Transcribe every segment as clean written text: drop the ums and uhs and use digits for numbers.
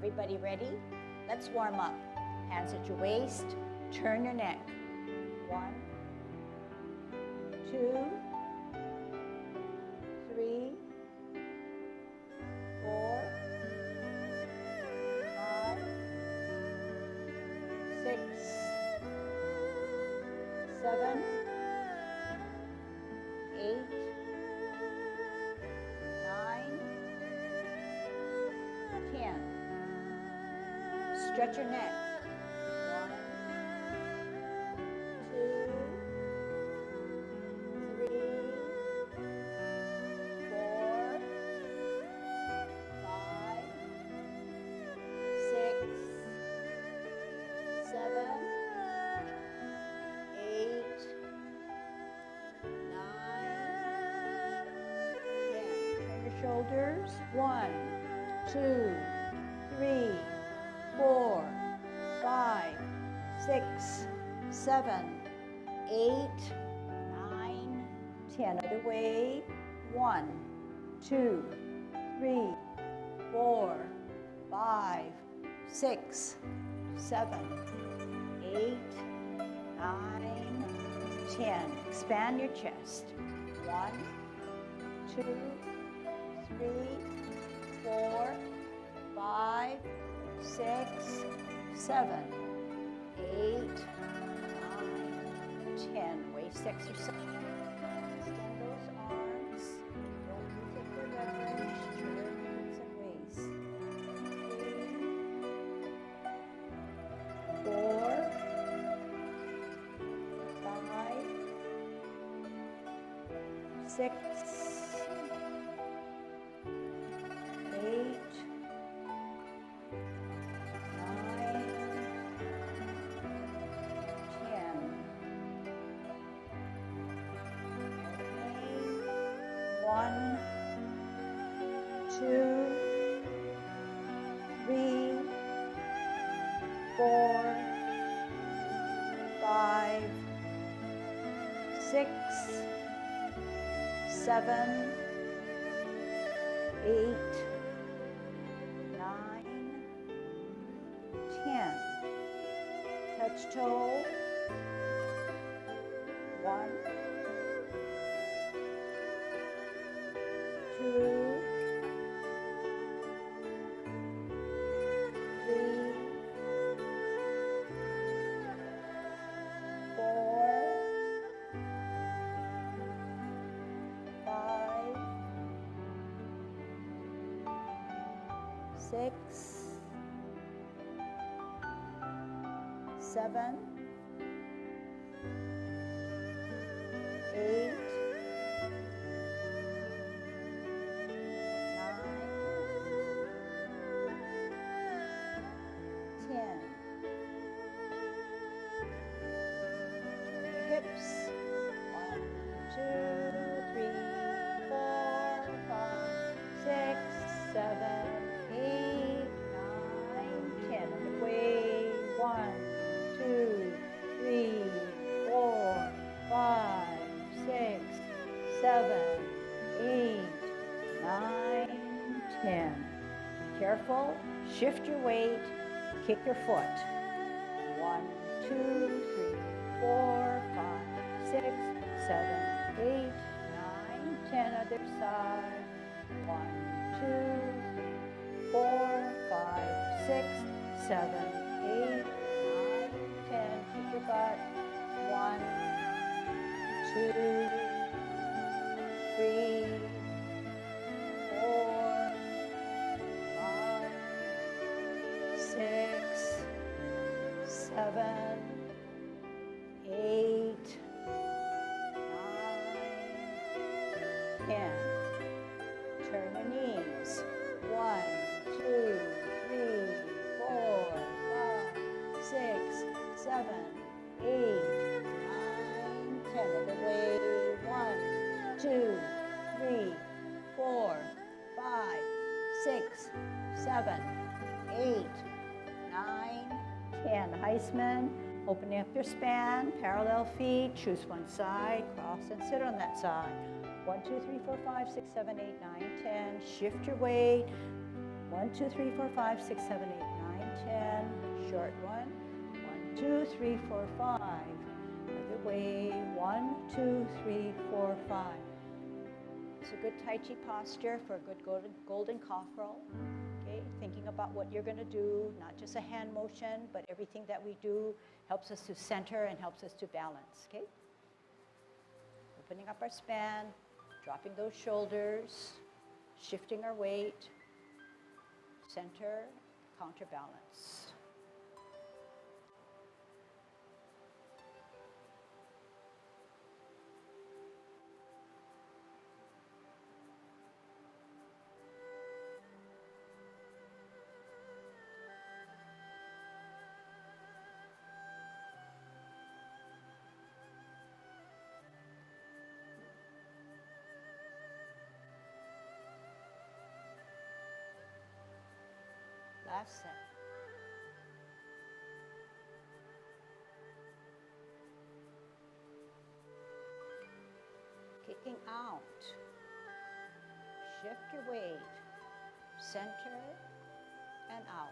Everybody ready? Let's warm up. Hands at your waist, turn your neck. 1, 2, 3, 4, 5, 6, 7, 8, 9, 10. Stretch your neck. 1, 2, 3, 4, 5, 6, 7, 8, 9, 10. Turn your shoulders. 1, 2, 3, 4, 5, 6, 7, 8, 9, 10. Other way. 1, 2, 3, 4, 5, 6, 7, 8, 9, 10. Expand your chest. 1, 2, 3, 4, 5, 6, 7, 8, 9, 10. Waist exercise. Extend those arms. Don't lose it for leverage. Turn your hips and waist. 3, 4, 5, 6, 8, 1, 2, 3, 4, 5, 6, 7, 8, 9, 10. Touch toe. 1, 2, 3, 4, 5, 6, 7, 8, 10. Hips. 1, 2, 3, 4, 5, 6, 7, 8, 9, 10. On the way. 1, 2, 3, 4, 5, 6, 7, 8, 9, 10. Careful. Shift your weight. Kick your foot. 1, 2, 3, 4, 5, 6, 7, 8, 9, 10. Other side. 1, 2, 3, 4, 5, 6, 7, 8, 9, 10. Kick your butt. 1, 2, 3, 4, 5, 6, 7, 8, 9, 10. Turn your knees. 1, 2, 3, 4, 5, 6, 7, 8, 9, 10. Other way. 1, 2, 3, 4, 5, 6, 7, 8, 9, 10. Heisman. Opening up your span, parallel feet, choose one side, cross and sit on that side. 1, 2, 3, 4, 5, 6, 7, 8, 9, 10. Shift your weight. 1, 2, 3, 4, 5, 6, 7, 8, 9, 10. Short one. 1, 2, 3, 4, 5. Other way. 1, 2, 3, 4, 5. It's a good Tai Chi posture for a good golden cock roll. Okay, thinking about what you're going to do, not just a hand motion, but everything that we do helps us to center and helps us to balance. Okay, opening up our span, dropping those shoulders, shifting our weight, center, counterbalance. Last set. Kicking out. Shift your weight. Center and out.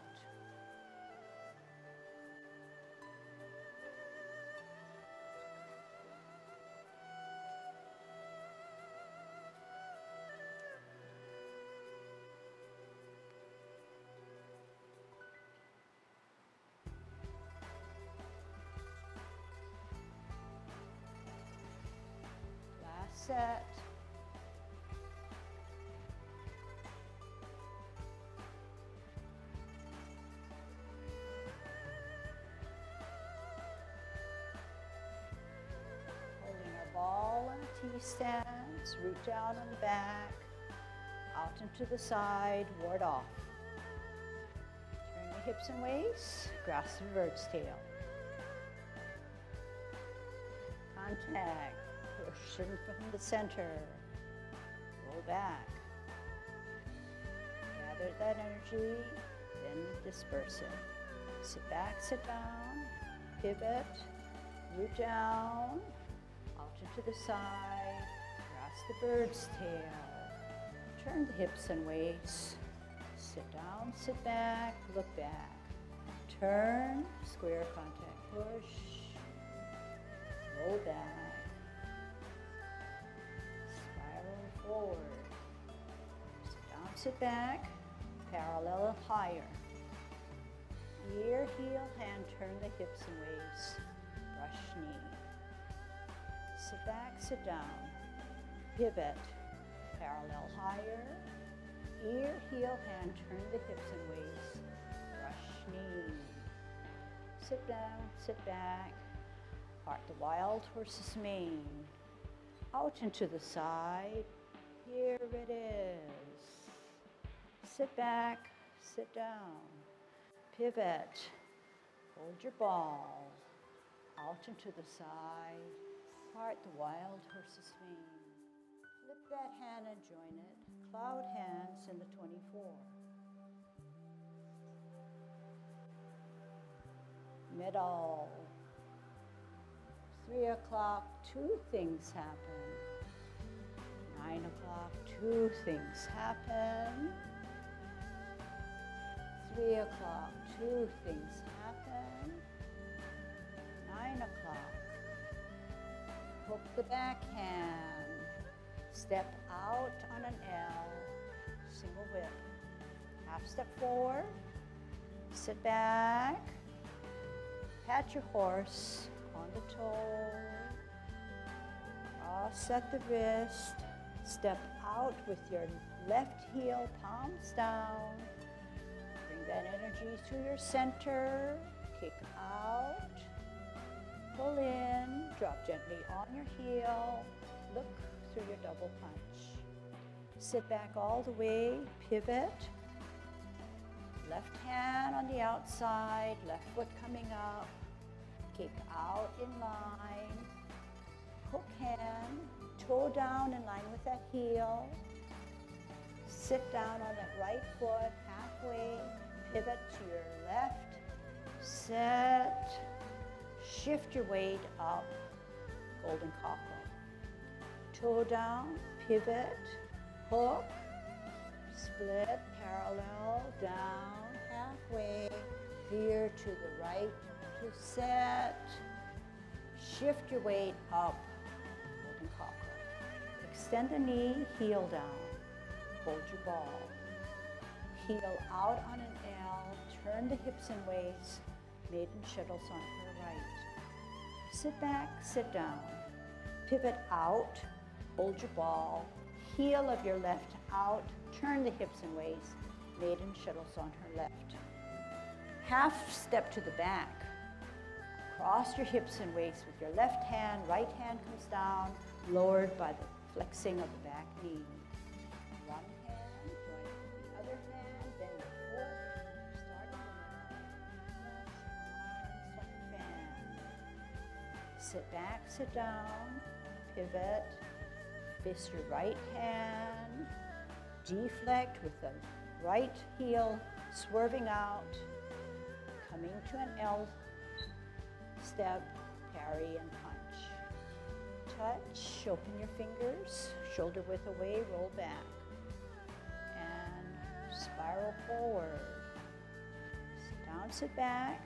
Set. Holding our ball on a T-stance, root down on the back, out into the side, ward off. Turn the hips and waist, grasp the bird's tail. Contact. Push in from the center, roll back, gather that energy, then disperse it. Sit back, sit down, pivot, root down, out into the side, grasp the bird's tail, turn the hips and waist, sit down, sit back, look back, turn, square contact, push, roll back. Forward. Sit down, sit back, parallel higher. Ear, heel, hand, turn the hips and waist. Brush knee. Sit back, sit down. Pivot, parallel higher. Ear, heel, hand, turn the hips and waist. Brush knee. Sit down, sit back. Part the wild horse's mane. Out into the side. Here it is. Sit back, sit down. Pivot. Hold your ball. Out into the side. Part the wild horse's mane. Flip that hand and join it. Cloud hands in the 24. Middle. 3 o'clock, 2 things happen. 9 o'clock, 2 things happen. 3 o'clock, 2 things happen. 9 o'clock. Hook the backhand. Step out on an L. Single whip. Half step forward. Sit back. Pat your horse on the toe. Cross at the wrist. Step out with your left heel, palms down. Bring that energy to your center. Kick out. Pull in. Drop gently on your heel. Look through your double punch. Sit back all the way. Pivot. Left hand on the outside. Left foot coming up. Kick out in line. Hook hand. Toe down in line with that heel. Sit down on that right foot, halfway. Pivot to your left. Set. Shift your weight up. Golden cockle. Toe down, pivot, hook. Split parallel down halfway. Veer to the right to set. Shift your weight up. Golden cockerel. Extend the knee, heel down. Hold your ball. Heel out on an L. Turn the hips and waist. Maiden shuttles on her right. Sit back, sit down. Pivot out. Hold your ball. Heel of your left out. Turn the hips and waist. Maiden shuttles on her left. Half step to the back. Cross your hips and waist with your left hand. Right hand comes down, lowered by the flexing of the back knee. One hand, join with the other hand, bend the foot, start in the middle, fan. Sit back, sit down, pivot, fist your right hand, deflect with the right heel swerving out, coming to an L step, parry and punch. Touch, open your fingers, shoulder width away, roll back. And spiral forward. Sit down, sit back,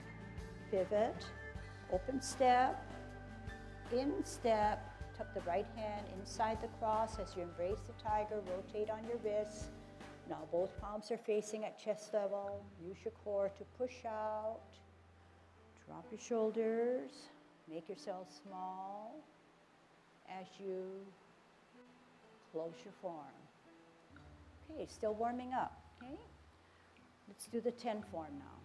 pivot, open step, in step, tuck the right hand inside the cross as you embrace the tiger, rotate on your wrists. Now both palms are facing at chest level. Use your core to push out. Drop your shoulders. Make yourself small as you close your form. Okay, still warming up, okay? Let's do the 10 form now.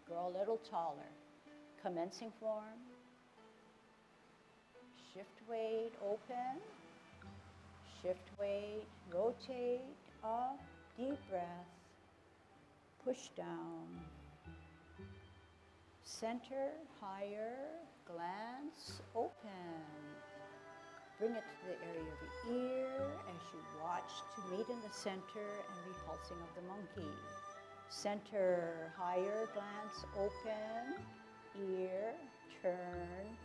Grow a little taller. Commencing form. Shift weight, open. Shift weight, rotate, up, deep breath, push down. Center, higher, glance, open. Bring it to the area of the ear as you watch to meet in the center and repulsing of the monkey. Center, higher, glance, open, ear, turn,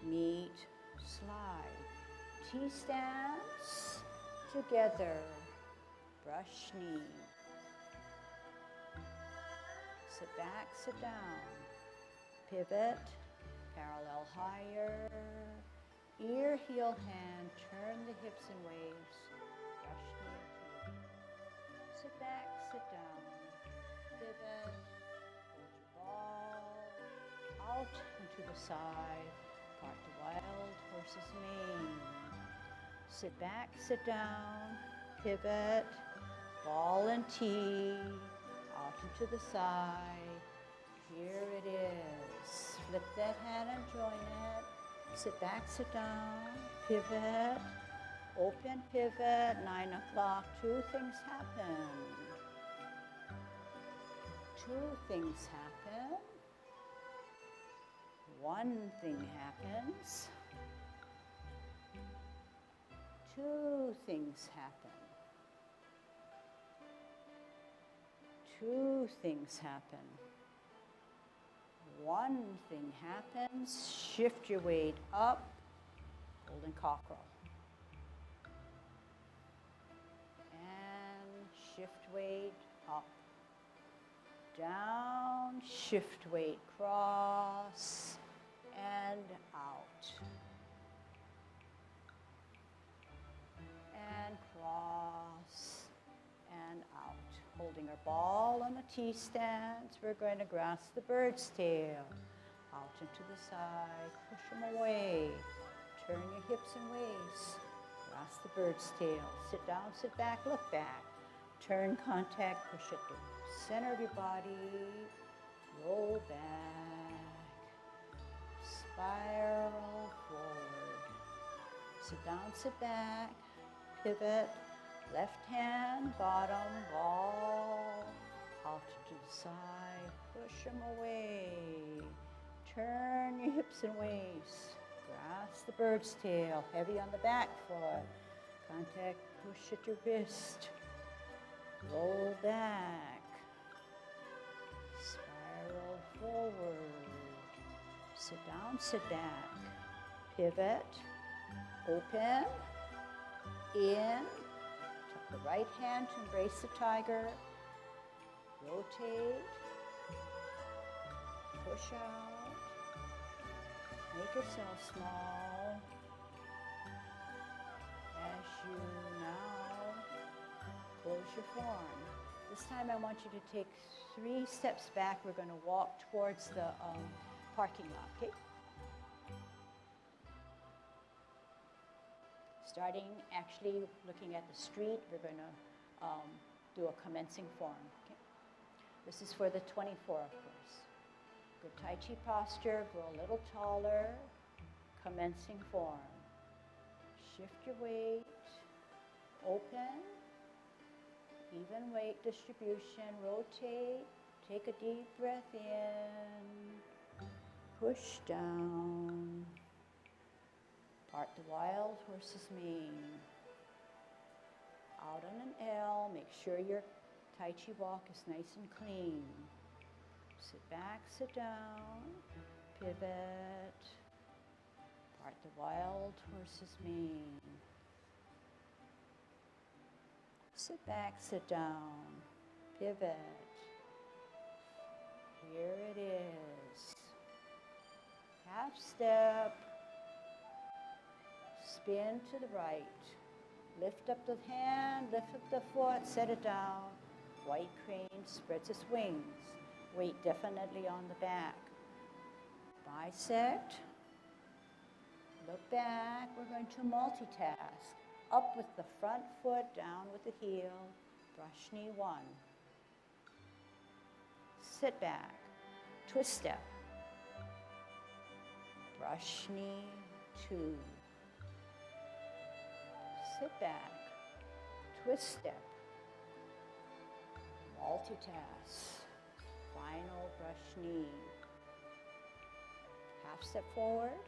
meet, slide. T-stance, together, brush knee. Sit back, sit down. Pivot, parallel higher. Ear, heel, hand, turn the hips and waist. Brush knee. Sit back, sit down. Pivot, hold your ball. Out and to the side. Part the wild horse's mane. Sit back, sit down, pivot, ball and tee, out and to the side. Here it is. Flip that hand and join it. Sit back, sit down, pivot, open, pivot, 9 o'clock. Two things happen. Two things happen. One thing happens. Two things happen. Two things happen. One thing happens. Shift your weight up. Golden cockerel. And shift weight up. Down. Shift weight cross. And out. And cross and out. Holding our ball on the T-stance, we're going to grasp the bird's tail. Out and to the side, push them away. Turn your hips and waist. Grasp the bird's tail. Sit down, sit back, look back. Turn, contact, push it to the center of your body. Roll back. Spiral forward. Sit down, sit back. Pivot, left hand, bottom, ball, out to the side, push them away. Turn your hips and waist. Grasp the bird's tail, heavy on the back foot. Contact, push at your wrist. Roll back. Spiral forward. Sit down, sit back. Pivot, open. In, tuck the right hand to embrace the tiger, rotate, push out, make yourself small as you now close your forearm. This time I want you to take 3 steps back. We're going to walk towards the parking lot, okay? Starting actually looking at the street, we're going to do a commencing form, okay? This is for the 24, of course. Good Tai Chi posture, grow a little taller, commencing form. Shift your weight, open, even weight distribution, rotate, take a deep breath in, push down, part the wild horse's mane. Out on an L, make sure your Tai Chi walk is nice and clean. Sit back, sit down, pivot, part the wild horse's mane. Sit back, sit down, pivot. Here it is. Half step, spin to the right. Lift up the hand, lift up the foot, set it down. White crane spreads its wings. Weight definitely on the back. Bisect. Look back. We're going to multitask. Up with the front foot, down with the heel. Brush knee 1. Sit back. Twist step. Brush knee 2. Sit back. Twist step. Multitask. Final brush knee. Half step forward.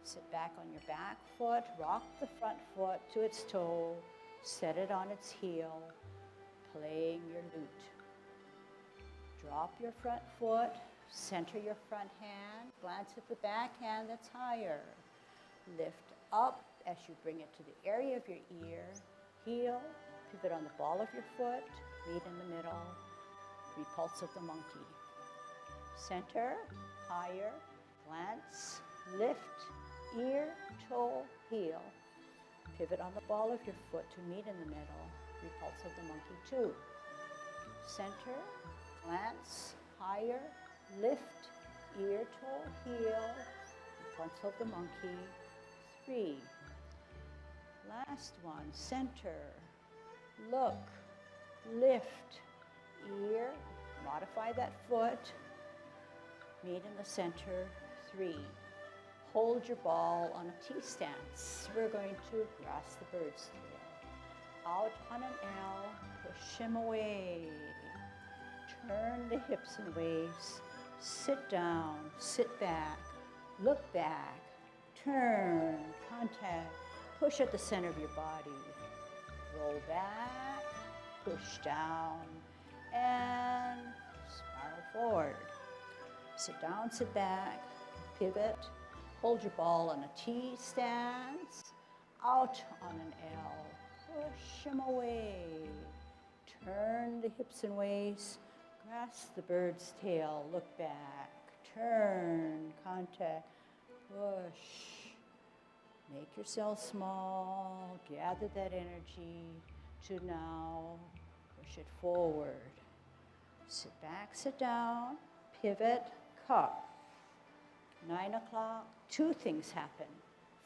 Sit back on your back foot. Rock the front foot to its toe. Set it on its heel. Playing your lute. Drop your front foot. Center your front hand. Glance at the back hand that's higher. Lift up as you bring it to the area of your ear. Heel. Pivot on the ball of your foot. Meet in the middle. Repulse of the monkey. Center, higher, glance, lift, ear, toe, heel. Pivot on the ball of your foot to meet in the middle. Repulse of the monkey 2. Center, glance, higher, lift, ear, toe, heel. Repulse of the monkey 3. Last one, center, look, lift, ear, modify that foot, meet in the center 3. Hold your ball on a T stance. We're going to grasp the bird's tail. Out on an L, push him away. Turn the hips and waist. Sit down, sit back, look back, turn, contact, push at the center of your body. Roll back, push down, and spiral forward. Sit down, sit back, pivot, hold your ball on a T stance, out on an L, push him away, turn the hips and waist, grasp the bird's tail, look back, turn, contact, push. Make yourself small, gather that energy to now push it forward. Sit back, sit down, pivot, cup. 9 o'clock, 2 things happen.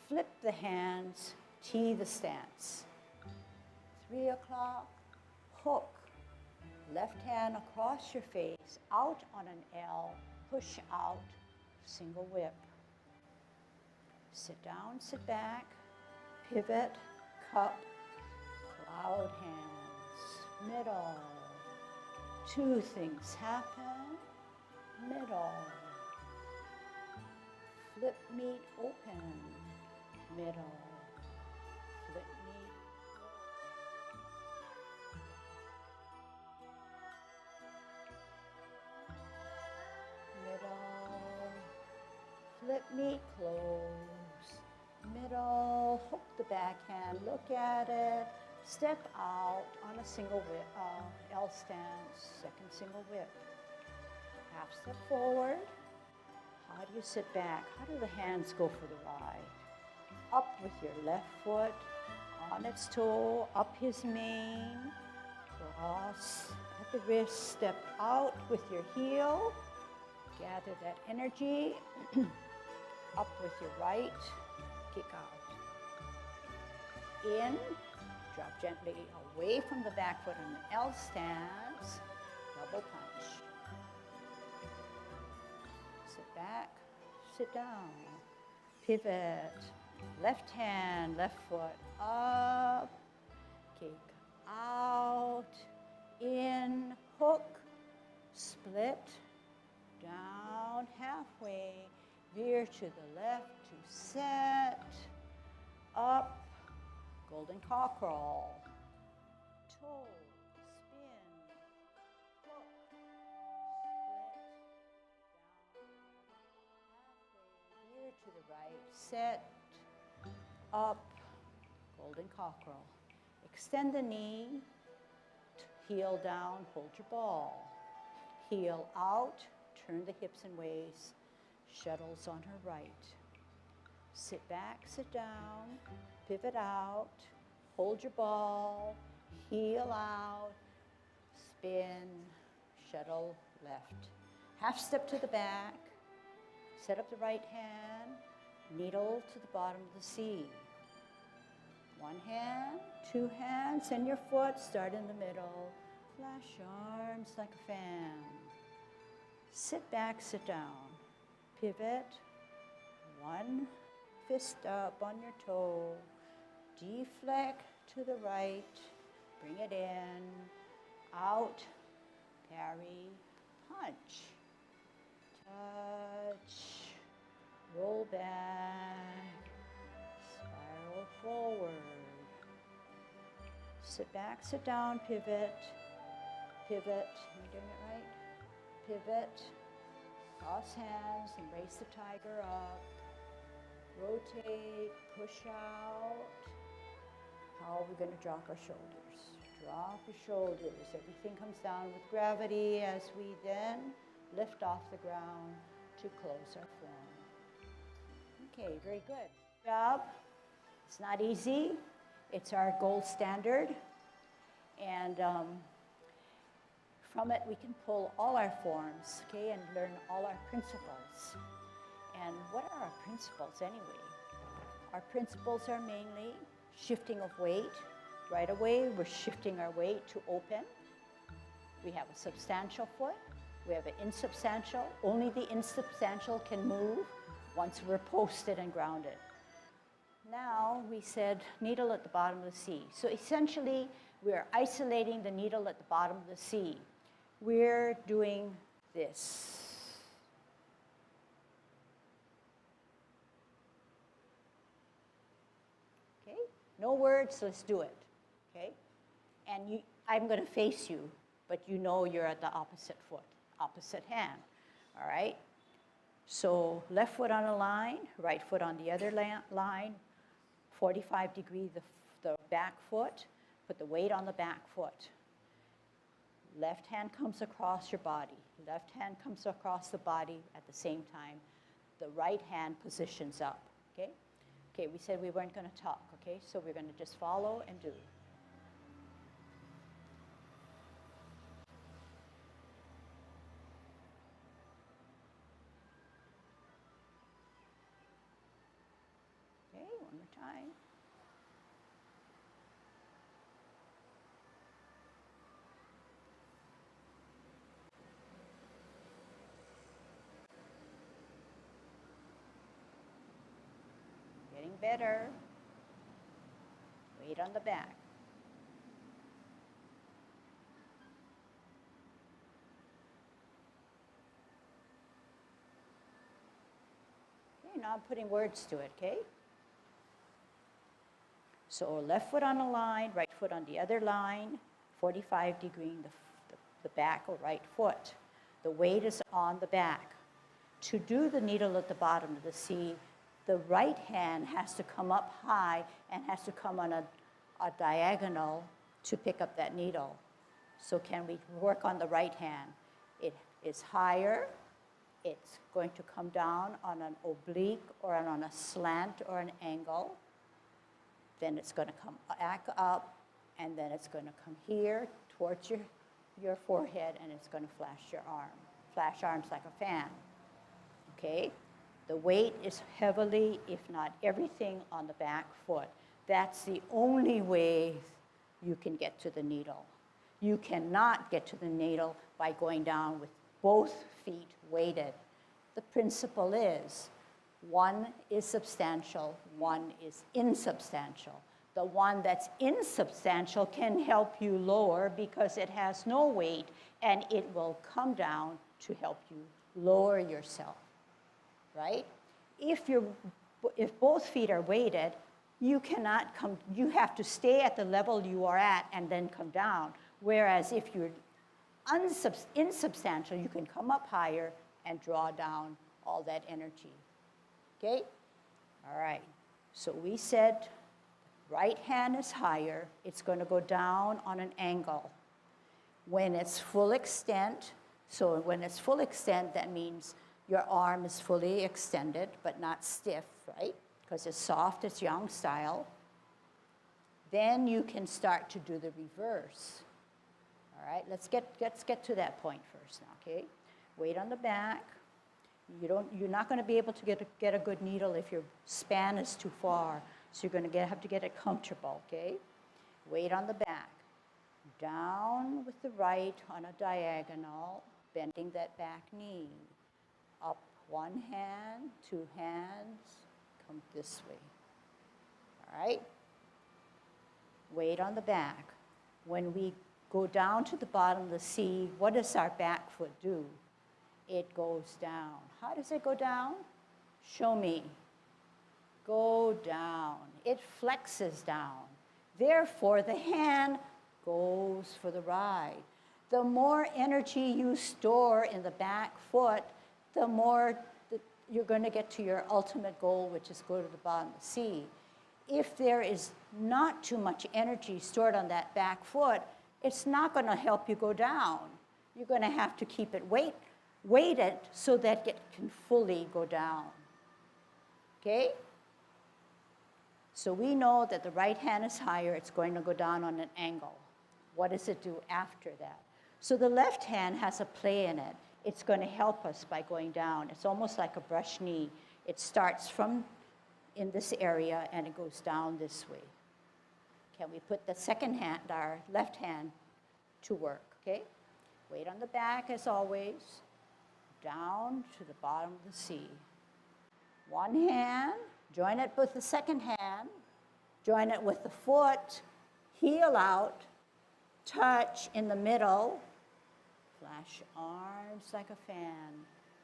Flip the hands, tee the stance. 3 o'clock, hook. Left hand across your face, out on an L, push out, single whip. Sit down, sit back, pivot, cup, cloud hands, middle. 2 things happen, middle. Flip, meet, open, middle. Flip, meet, middle. Flip, meet, close. middle, hook the backhand, look at it, step out on a single whip, L stance, second single whip. Half step forward. How do you sit back? How do the hands go for the ride? Up with your left foot, on its toe, up his mane, cross at the wrist, step out with your heel, gather that energy, up with your right, kick out. In, drop gently away from the back foot on the L stance, double punch. Sit back, sit down, pivot, left hand, left foot up, kick out, in, hook, split, down halfway, veer to the left to set, up, golden cockerel, toe, spin, hook, split, down, halfway, veer to the right, set, up, golden cockerel. Extend the knee, heel down, hold your ball. Heel out, turn the hips and waist, shuttles on her right. Sit back, sit down, pivot out, hold your ball, heel out, spin, shuttle left. Half step to the back, set up the right hand, needle to the bottom of the C. One hand, two hands, send your foot, start in the middle, flash arms like a fan. Sit back, sit down, pivot, one fist up on your toe, deflect to the right, bring it in, out, parry, punch, touch, roll back, spiral forward. Sit back, sit down, pivot, pivot, am I doing it right? Pivot, cross hands, embrace the tiger up, rotate, push out. How are we going to drop our shoulders? Drop your shoulders. Everything comes down with gravity as we then lift off the ground to close our form. Okay, very good. Good job. It's not easy. It's our gold standard. And from it, we can pull all our forms, okay, and learn all our principles. And what are our principles anyway? Our principles are mainly shifting of weight. Right away, we're shifting our weight to open. We have a substantial foot. We have an insubstantial. Only the insubstantial can move once we're posted and grounded. Now we said needle at the bottom of the C. So essentially, we're isolating the needle at the bottom of the C. We're doing this. Okay? No words, let's do it. Okay? And I'm going to face you, but you know you're at the opposite foot, opposite hand. All right? So left foot on a line, right foot on the other line, 45 degree the back foot, put the weight on the back foot. Left hand comes across your body. Left hand comes across the body at the same time. The right hand positions up, okay? Okay, we said we weren't going to talk, okay? So we're going to just follow and do. Okay, one more time. Getting better. Weight on the back. Okay, now I'm putting words to it, okay? So left foot on a line, right foot on the other line, 45 degree the back or right foot. The weight is on the back. To do the needle at the bottom of the C, the right hand has to come up high and has to come on a diagonal to pick up that needle. So can we work on the right hand? It is higher. It's going to come down on an oblique or on a slant or an angle. Then it's going to come back up, and then it's going to come here towards your forehead, and it's going to flash your arm. Flash arms like a fan. Okay? The weight is heavily, if not everything, on the back foot. That's the only way you can get to the needle. You cannot get to the needle by going down with both feet weighted. The principle is one is substantial, one is insubstantial. The one that's insubstantial can help you lower because it has no weight, and it will come down to help you lower yourself, right? If both feet are weighted, you cannot come, you have to stay at the level you are at and then come down. Whereas if you're insubstantial, you can come up higher and draw down all that energy. Okay? All right. So we said right hand is higher. It's going to go down on an angle. When it's full extent, so when it's full extent, that means your arm is fully extended but not stiff, right? Because it's soft, it's yang style. Then you can start to do the reverse. All right, let's get to that point first now, okay? Weight on the back. You're not going to be able to get a good needle if your span is too far. So you're going to have to get it comfortable, okay? Weight on the back. Down with the right on a diagonal, bending that back knee. Up one hand, two hands, come this way. All right? Weight on the back. When we go down to the bottom of the sea, what does our back foot do? It goes down. How does it go down? Show me. Go down. It flexes down. Therefore, the hand goes for the ride. The more energy you store in the back foot, the more you're going to get to your ultimate goal, which is go to the bottom of the sea. If there is not too much energy stored on that back foot, it's not going to help you go down. You're going to have to keep it weighted so that it can fully go down. Okay? So we know that the right hand is higher. It's going to go down on an angle. What does it do after that? So the left hand has a play in it. It's going to help us by going down. It's almost like a brush knee. It starts from in this area, and it goes down this way. Can we put the second hand, our left hand, to work, okay? Weight on the back, as always. Down to the bottom of the sea. One hand, join it with the second hand. Join it with the foot. Heel out. Touch in the middle. Flash arms like a fan.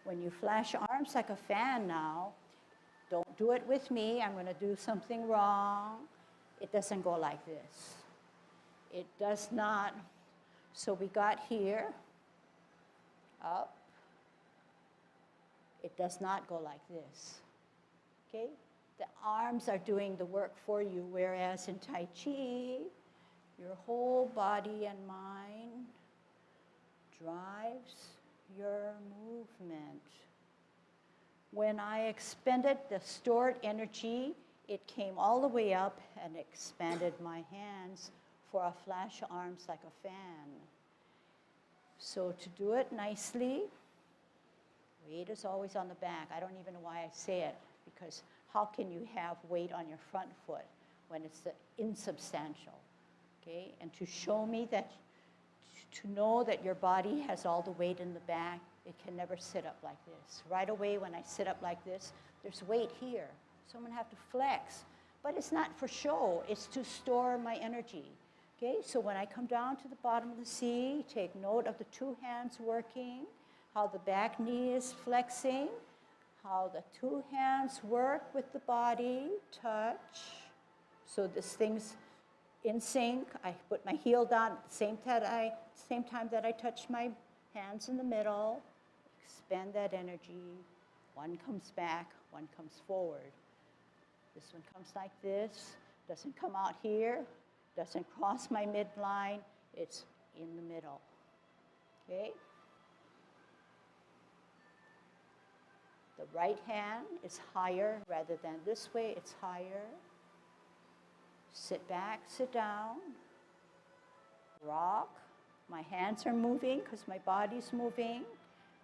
When you flash arms like a fan now, don't do it with me. I'm going to do something wrong. It doesn't go like this. It does not. So we got here, up. It does not go like this. Okay? The arms are doing the work for you, whereas in Tai Chi, your whole body and mind drives your movement. When I expended the stored energy, it came all the way up and expanded my hands for a flash arms like a fan. So to do it nicely, weight is always on the back. I don't even know why I say it, because how can you have weight on your front foot when it's insubstantial? Okay? And to show me that, to know that your body has all the weight in the back, it can never sit up like this. Right away when I sit up like this, there's weight here. So I'm going to have to flex. But it's not for show. It's to store my energy. Okay? So when I come down to the bottom of the sea, take note of the two hands working, how the back knee is flexing, how the two hands work with the body, touch. So this thing's in sync. I put my heel down at the same time that I touch my hands in the middle. Expend that energy. One comes back, one comes forward. This one comes like this, doesn't come out here, doesn't cross my midline, it's in the middle, okay? The right hand is higher rather than this way, it's higher. Sit back, sit down, rock. My hands are moving because my body's moving.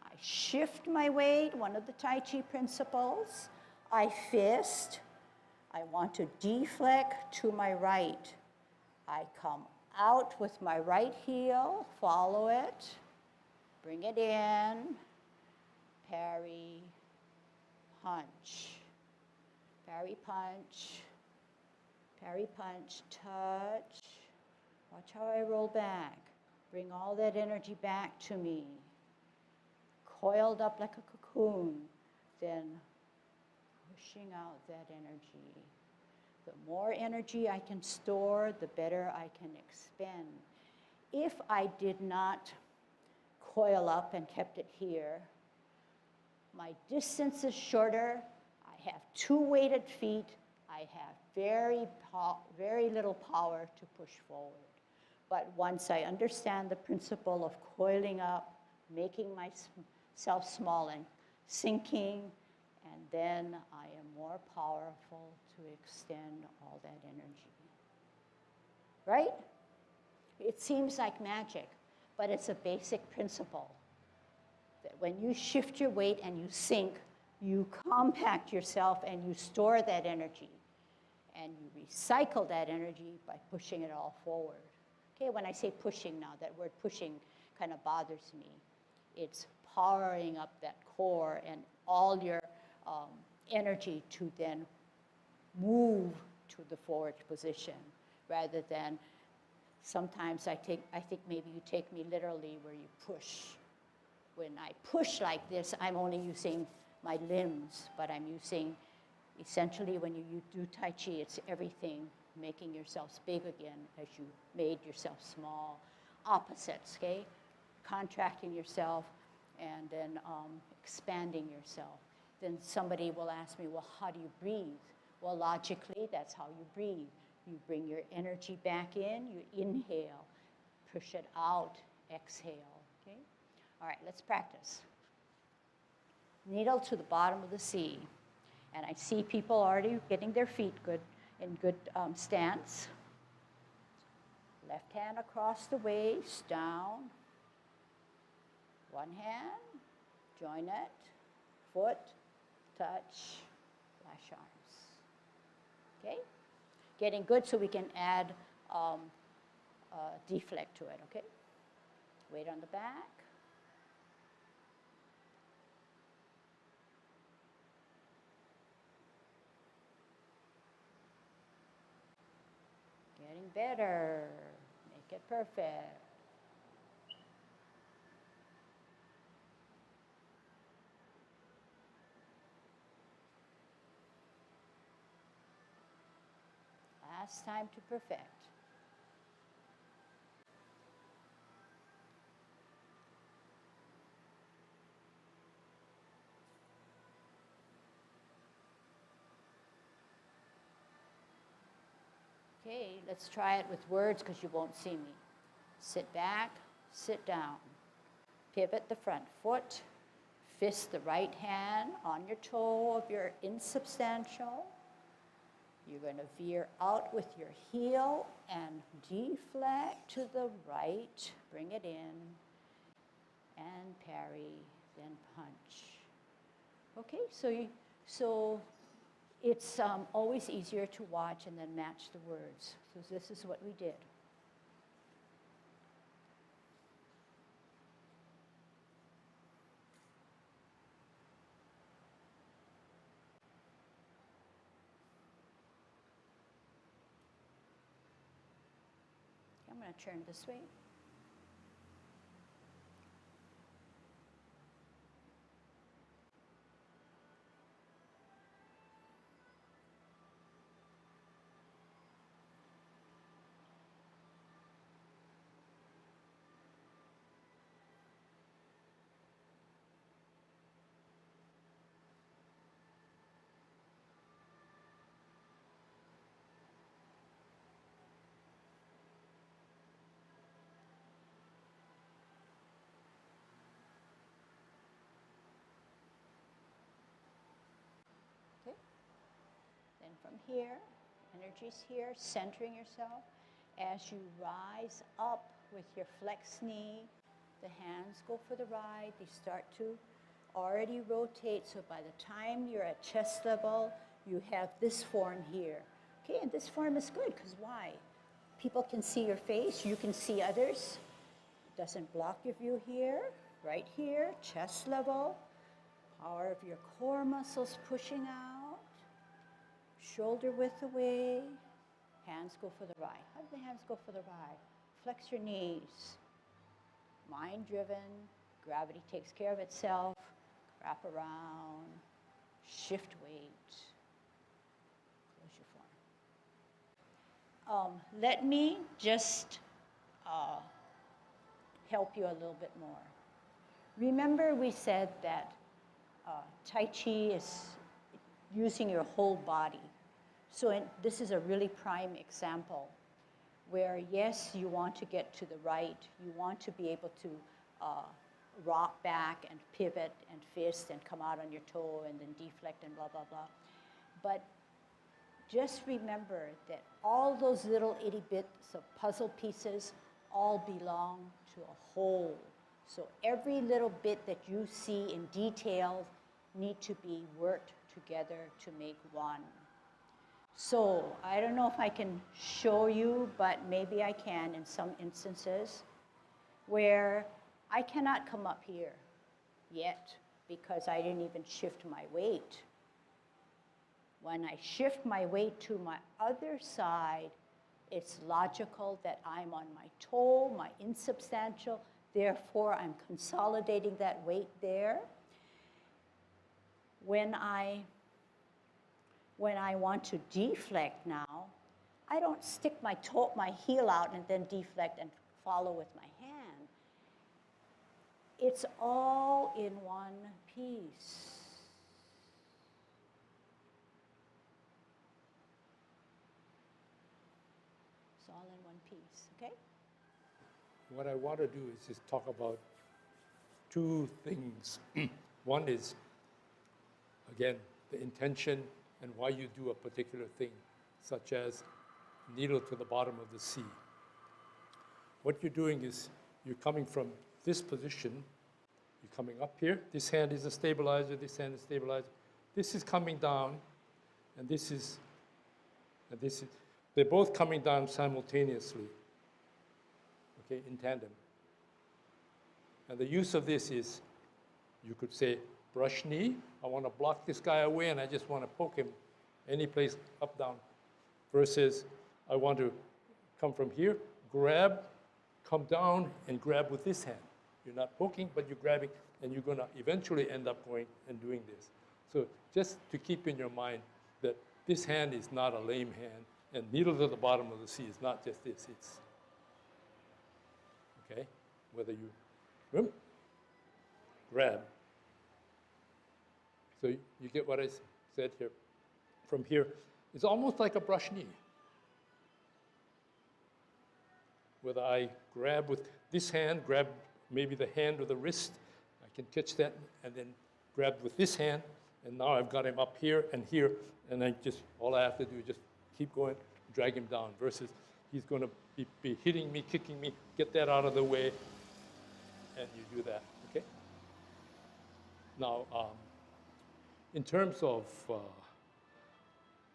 I shift my weight, one of the Tai Chi principles. I fist. I want to deflect to my right. I come out with my right heel, follow it, bring it in, parry, punch, parry, punch, parry, punch, touch. Watch how I roll back. Bring all that energy back to me. Coiled up like a cocoon, then pushing out that energy. The more energy I can store, the better I can expend. If I did not coil up and kept it here, my distance is shorter, I have two weighted feet, I have very little power to push forward. But once I understand the principle of coiling up, making myself small and sinking, and then I am more powerful to extend all that energy. Right? It seems like magic, but it's a basic principle. That when you shift your weight and you sink, you compact yourself and you store that energy. And you recycle that energy by pushing it all forward. Okay, when I say pushing now, that word pushing kind of bothers me. It's powering up that core and all your energy to then move to the forward position, rather than sometimes I think maybe you take me literally where you push. When I push like this, I'm only using my limbs, but I'm using, essentially when you do Tai Chi, it's everything, making yourselves big again as you made yourself small. Opposites, okay? Contracting yourself and then expanding yourself. Then somebody will ask me, well, how do you breathe? Well, logically, that's how you breathe. You bring your energy back in, you inhale, push it out, exhale, okay? All right, let's practice. Needle to the bottom of the sea. And I see people already getting their feet in good stance. Left hand across the waist, down. One hand, join it, foot, touch, flash arms. Okay? Getting good so we can add deflect to it, okay? Weight on the back. Getting better. Make it perfect. Last time to perfect. Okay, let's try it with words because you won't see me. Sit back, sit down. Pivot the front foot. Fist the right hand on your toe of your insubstantial. You're going to veer out with your heel and deflect to the right. Bring it in and parry, then punch. Okay, so it's always easier to watch and then match the words. So this is what we did. I'm going to turn this way. from here. Energy's here, centering yourself. As you rise up with your flexed knee, the hands go for the ride. They start to already rotate. So by the time you're at chest level, you have this form here. Okay, and this form is good because why? People can see your face. You can see others. It doesn't block your view here. Right here, chest level. Power of your core muscles pushing out. Shoulder width away. Hands go for the ride. How do the hands go for the ride? Flex your knees. Mind driven. Gravity takes care of itself. Wrap around. Shift weight. Close your form. Let me just help you a little bit more. Remember we said that Tai Chi is using your whole body. So this is a really prime example where, yes, you want to get to the right. You want to be able to rock back and pivot and fist and come out on your toe and then deflect and blah, blah, blah. But just remember that all those little itty bits of puzzle pieces all belong to a whole. So every little bit that you see in detail need to be worked together to make one. So I don't know if I can show you, but maybe I can in some instances where I cannot come up here yet because I didn't even shift my weight. When I shift my weight to my other side, it's logical that I'm on my toe, my insubstantial, therefore I'm consolidating that weight there. When I want to deflect now, I don't stick my toe, my heel out and then deflect and follow with my hand. It's all in one piece. It's all in one piece, okay? What I want to do is just talk about two things. One is, again, the intention and why you do a particular thing, such as needle to the bottom of the sea. What you're doing is you're coming from this position, you're coming up here, this hand is a stabilizer, this hand is a stabilizer, this is coming down, and this is, they're both coming down simultaneously, okay, in tandem. And the use of this is, you could say, brush knee. I want to block this guy away and I just want to poke him any place up, down. Versus I want to come from here, grab, come down and grab with this hand. You're not poking, but you're grabbing and you're going to eventually end up going and doing this. So just to keep in your mind that this hand is not a lame hand and needle to the bottom of the sea is not just this, it's, okay? Whether you grab. So you get what I said here. From here, it's almost like a brush knee. Whether I grab with this hand, grab maybe the hand or the wrist, I can catch that and then grab with this hand, and now I've got him up here, and I just, all I have to do is just keep going, drag him down, versus he's going to be hitting me, kicking me, get that out of the way, and you do that, okay? Now, in terms of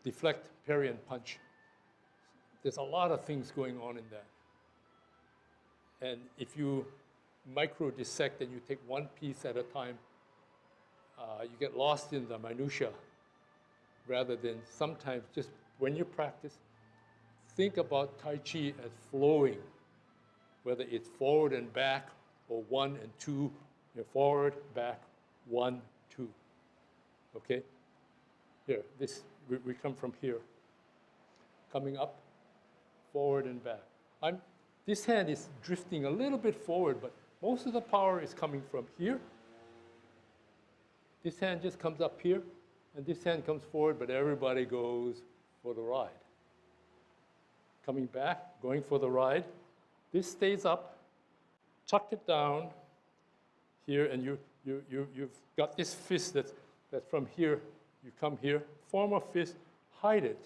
deflect, parry, and punch, there's a lot of things going on in that. And if you micro-dissect and you take one piece at a time, you get lost in the minutia rather than sometimes just when you practice, think about Tai Chi as flowing, whether it's forward and back or 1 and 2, you're forward, back, 1, 2. Okay? Here, this, we come from here. Coming up, forward and back. This hand is drifting a little bit forward, but most of the power is coming from here. This hand just comes up here, and this hand comes forward, but everybody goes for the ride. Coming back, going for the ride. This stays up, tuck it down here, and you've got this fist that's from here. You come here, form a fist, hide it.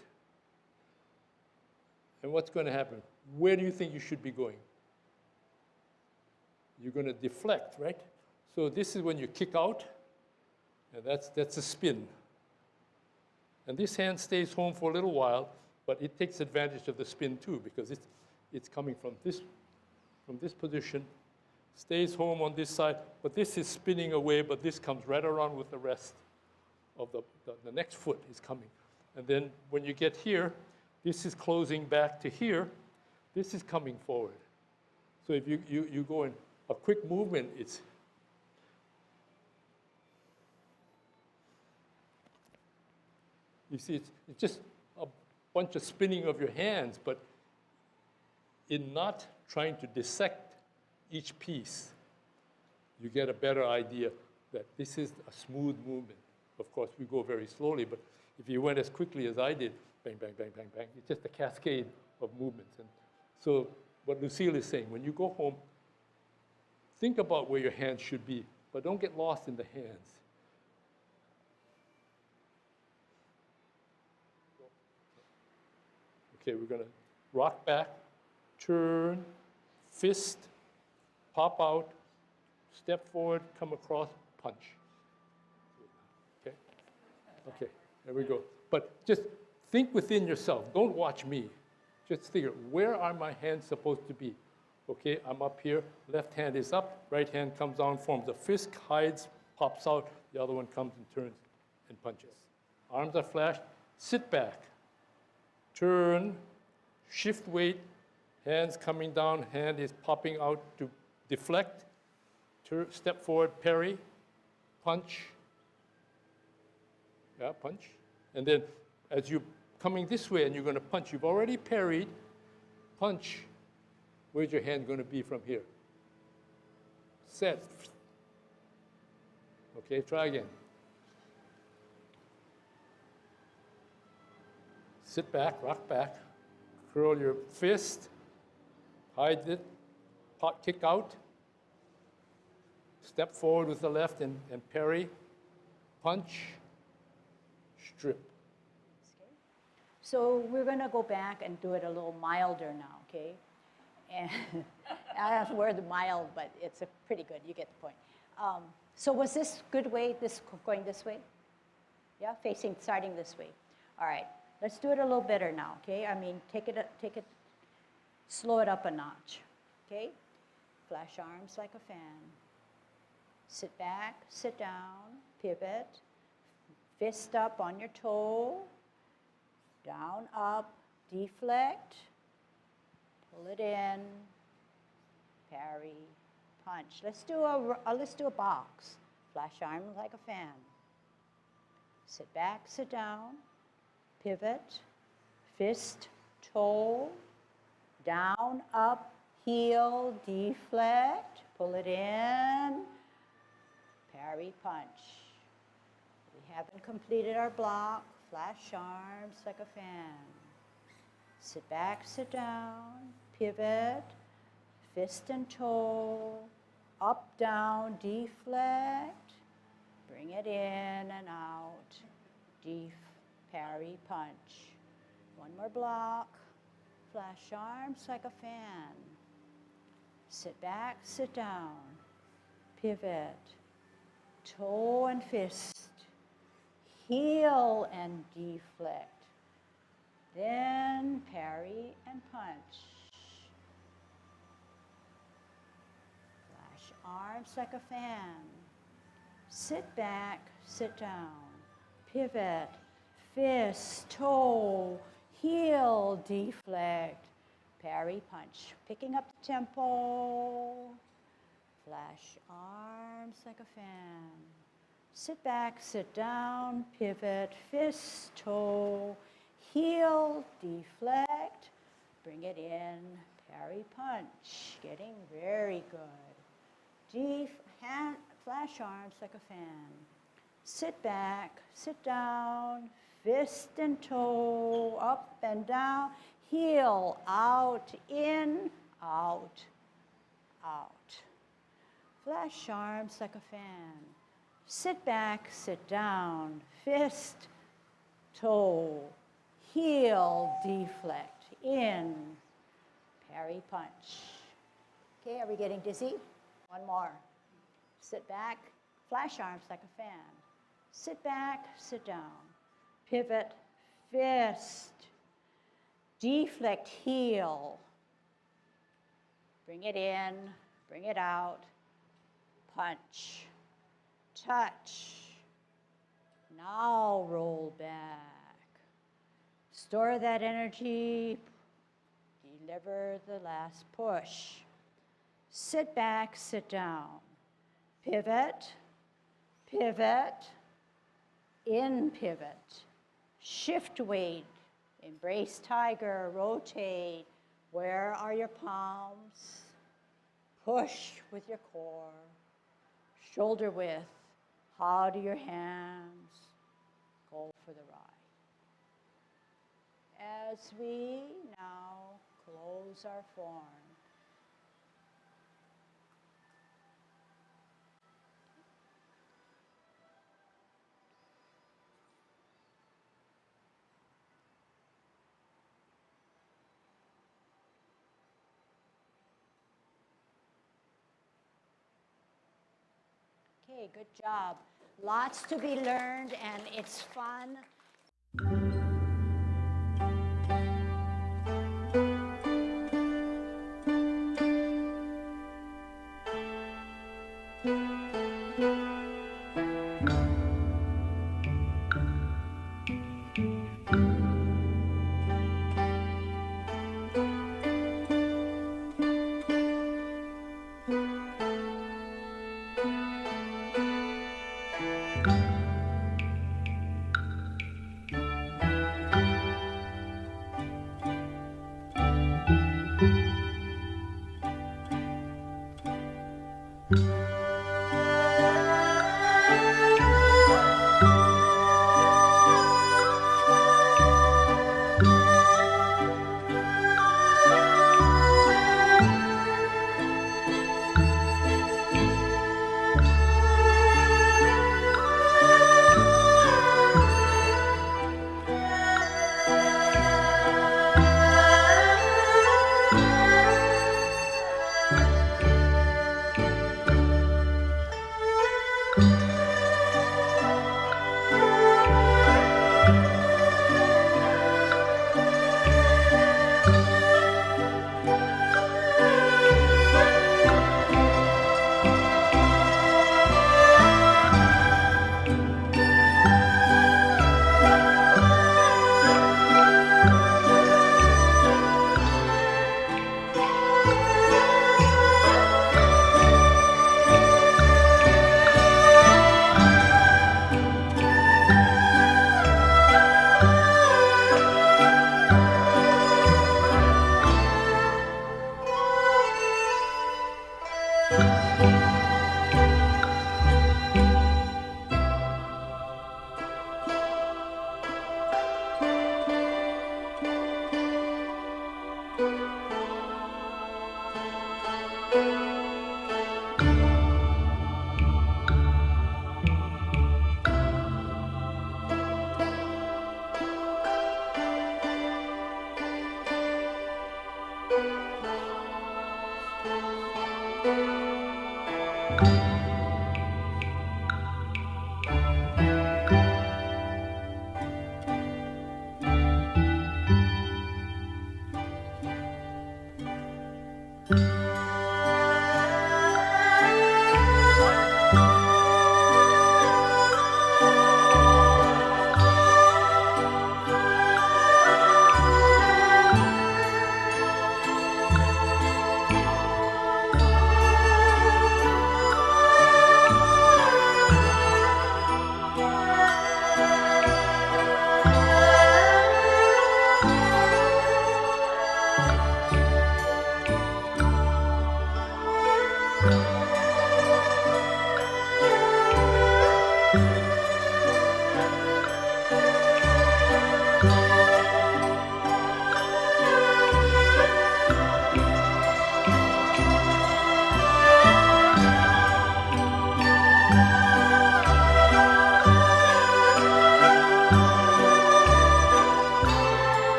And what's going to happen? Where do you think you should be going? You're going to deflect, right? So this is when you kick out, and that's a spin. And this hand stays home for a little while, but it takes advantage of the spin too, because it's coming from this position, stays home on this side, but this is spinning away, but this comes right around with the rest of the next foot is coming. And then when you get here, this is closing back to here, this is coming forward. So if you go in a quick movement, it's you see, it's just a bunch of spinning of your hands, but in not trying to dissect each piece, you get a better idea that this is a smooth movement. Of course, we go very slowly, but if you went as quickly as I did, bang, bang, bang, bang, bang, it's just a cascade of movements. And so what Lucille is saying, when you go home, think about where your hands should be, but don't get lost in the hands. Okay, we're going to rock back, turn, fist, pop out, step forward, come across, punch. Okay? Okay, there we go. But just think within yourself. Don't watch me. Just figure, where are my hands supposed to be? Okay, I'm up here. Left hand is up. Right hand comes down, forms a fist, hides, pops out. The other one comes and turns and punches. Arms are flashed. Sit back. Turn, shift weight, hands coming down, hand is popping out to deflect, step forward, parry, punch, yeah, punch. And then as you're coming this way and you're going to punch, you've already parried, punch, where's your hand going to be from here? Set. Okay, try again. Sit back, rock back, curl your fist, hide it, pot kick out, step forward with the left and parry, punch, strip. Okay. So we're going to go back and do it a little milder now, okay? And I have the word mild, but it's a pretty good. You get the point. So was this good way, going this way? Yeah, starting this way. All right. Let's do it a little better now, okay? I mean, slow it up a notch, okay? Flash arms like a fan. Sit back, sit down, pivot, fist up on your toe, down, up, deflect, pull it in, parry, punch. Let's do a box. Flash arm like a fan. Sit back, sit down. Pivot, fist, toe, down, up, heel, deflect, pull it in, parry, punch. We haven't completed our block. Flash arms like a fan. Sit back, sit down, pivot, fist and toe, up, down, deflect, bring it in and out, parry, punch. One more block. Flash arms like a fan. Sit back, sit down. Pivot. Toe and fist. Heel and deflect. Then parry and punch. Flash arms like a fan. Sit back, sit down. Pivot. Fist, toe, heel, deflect, parry, punch. Picking up the tempo. Flash arms like a fan. Sit back, sit down, pivot, fist, toe, heel, deflect, bring it in, parry, punch. Getting very good. Flash arms like a fan. Sit back, sit down, fist and toe, up and down, heel, out, in, out, out. Flash arms like a fan. Sit back, sit down, fist, toe, heel, deflect, in, parry, punch. Okay, are we getting dizzy? One more. Sit back, flash arms like a fan. Sit back, sit down. Pivot, fist, deflect, heel. Bring it in, bring it out, punch, touch. Now roll back. Store that energy, deliver the last push. Sit back, sit down. Pivot, pivot, in pivot. Shift weight, embrace tiger, rotate. Where are your palms? Push with your core. Shoulder width. How do your hands go for the ride? As we now close our form, okay, good job. Lots to be learned, and it's fun.